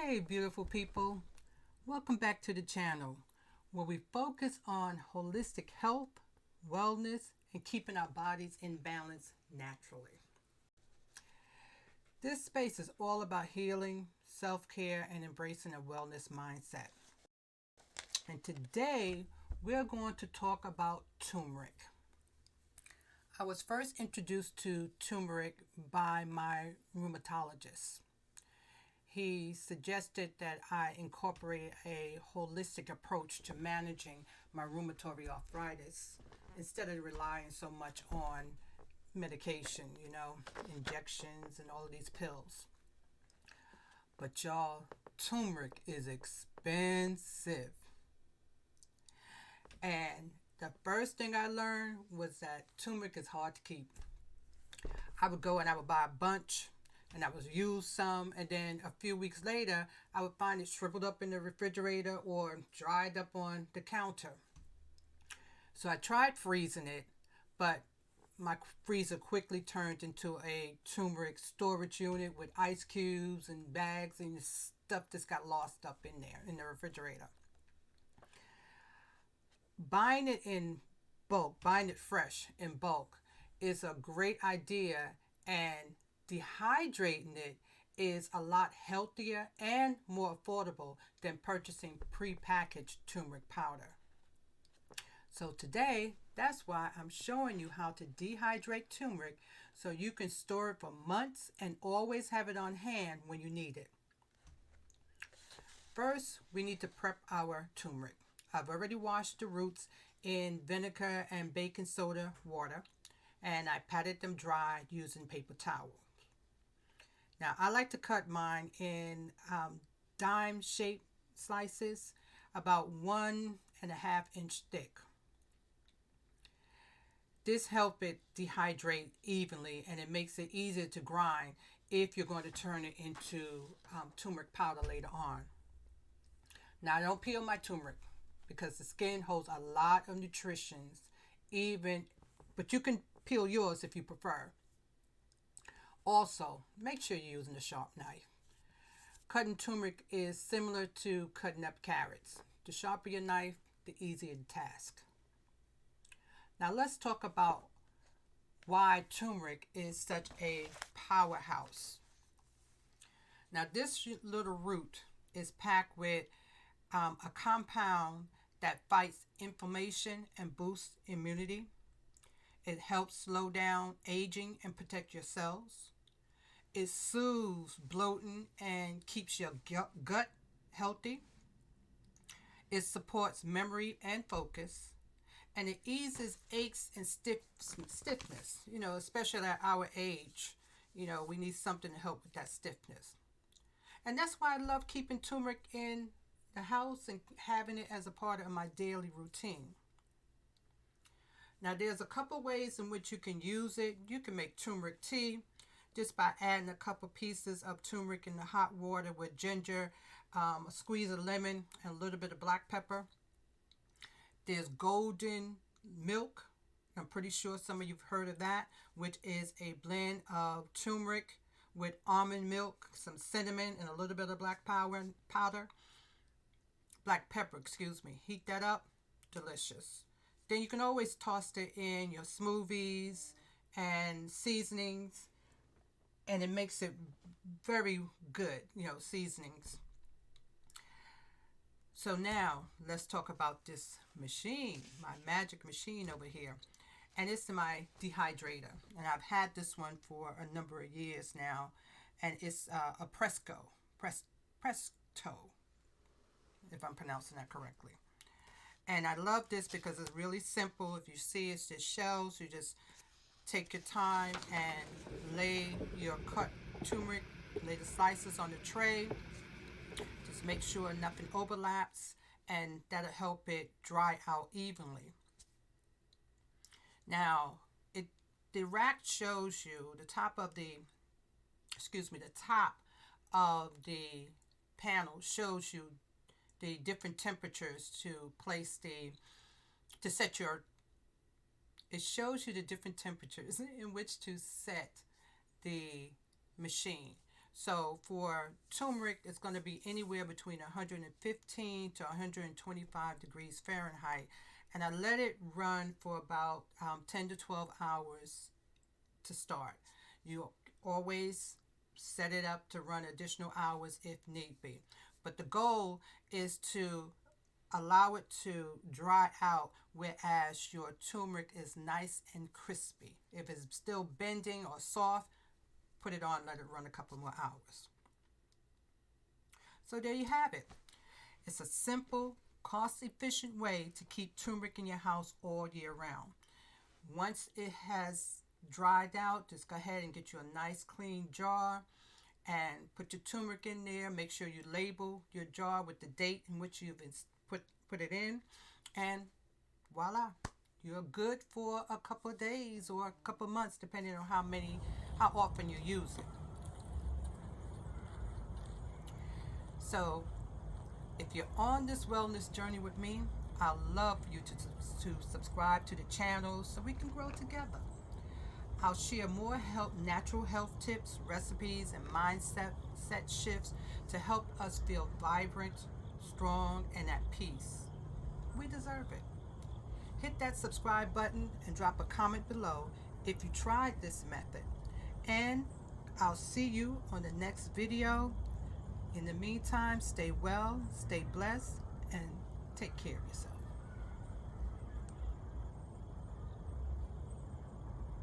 Hey, beautiful people. Welcome back to the channel where we focus on holistic health, wellness, and keeping our bodies in balance naturally. This space is all about healing, self-care, and embracing a wellness mindset. And today we're going to talk about turmeric. I was first introduced to turmeric by my rheumatologist. He suggested that I incorporate a holistic approach to managing my rheumatoid arthritis instead of relying so much on medication, injections and all of these pills. But y'all, turmeric is expensive. And the first thing I learned was that turmeric is hard to keep. I would go and I would buy a bunch and I would use some, and then a few weeks later I would find it shriveled up in the refrigerator or dried up on the counter. So I tried freezing it, but my freezer quickly turned into a turmeric storage unit with ice cubes and bags and stuff just got lost up in there in the refrigerator. Buying it in bulk, buying it fresh in bulk is a great idea, and dehydrating it is a lot healthier and more affordable than purchasing pre-packaged turmeric powder. So today, that's why I'm showing you how to dehydrate turmeric so you can store it for months and always have it on hand when you need it. First, we need to prep our turmeric. I've already washed the roots in vinegar and baking soda water, and I patted them dry using paper towels. Now, I like to cut mine in dime-shaped slices, about 1.5 inch thick. This helps it dehydrate evenly, and it makes it easier to grind if you're going to turn it into turmeric powder later on. Now, I don't peel my turmeric because the skin holds a lot of nutrients, but you can peel yours if you prefer. Also, make sure you're using a sharp knife. Cutting turmeric is similar to cutting up carrots. The sharper your knife, the easier the task. Now let's talk about why turmeric is such a powerhouse. Now this little root is packed with a compound that fights inflammation and boosts immunity. It helps slow down aging and protect your cells. It soothes bloating and keeps your gut healthy. It supports memory and focus. And it eases aches and stiffness, especially at our age. We need something to help with that stiffness. And that's why I love keeping turmeric in the house and having it as a part of my daily routine. Now, there's a couple ways in which you can use it. You can make turmeric tea just by adding a couple pieces of turmeric in the hot water with ginger, a squeeze of lemon, and a little bit of black pepper. There's golden milk. I'm pretty sure some of you've heard of that, which is a blend of turmeric with almond milk, some cinnamon, and a little bit of black pepper, Heat that up, delicious. Then you can always toss it in your smoothies and seasonings, and it makes it very good, seasonings. So now let's talk about this machine, my magic machine over here. And it's my dehydrator. And I've had this one for a number of years now. And it's a Presto, if I'm pronouncing that correctly. And I love this because it's really simple. If you see, it's just shells. You just take your time and lay your cut turmeric, lay the slices on the tray. Just make sure nothing overlaps, and that'll help it dry out evenly. Now, the rack shows you the top of the panel shows you the different temperatures it shows you the different temperatures in which to set the machine. So for turmeric, it's going to be anywhere between 115 to 125 degrees Fahrenheit. And I let it run for about 10 to 12 hours to start. You always set it up to run additional hours if need be. But the goal is to allow it to dry out, whereas your turmeric is nice and crispy. If it's still bending or soft, put it on, let it run a couple more hours. So there you have it. It's a simple, cost-efficient way to keep turmeric in your house all year round. Once it has dried out, just go ahead and get you a nice clean jar and put your turmeric in there. Make sure you label your jar with the date in which you've put it in, and voila, you're good for a couple of days or a couple of months, depending on how often you use it. So if you're on this wellness journey with me, I'd love for you to subscribe to the channel so we can grow together. I'll share more natural health tips, recipes, and mindset shifts to help us feel vibrant, strong, and at peace. We deserve it. Hit that subscribe button and drop a comment below if you tried this method. And I'll see you on the next video. In the meantime, stay well, stay blessed, and take care of yourself.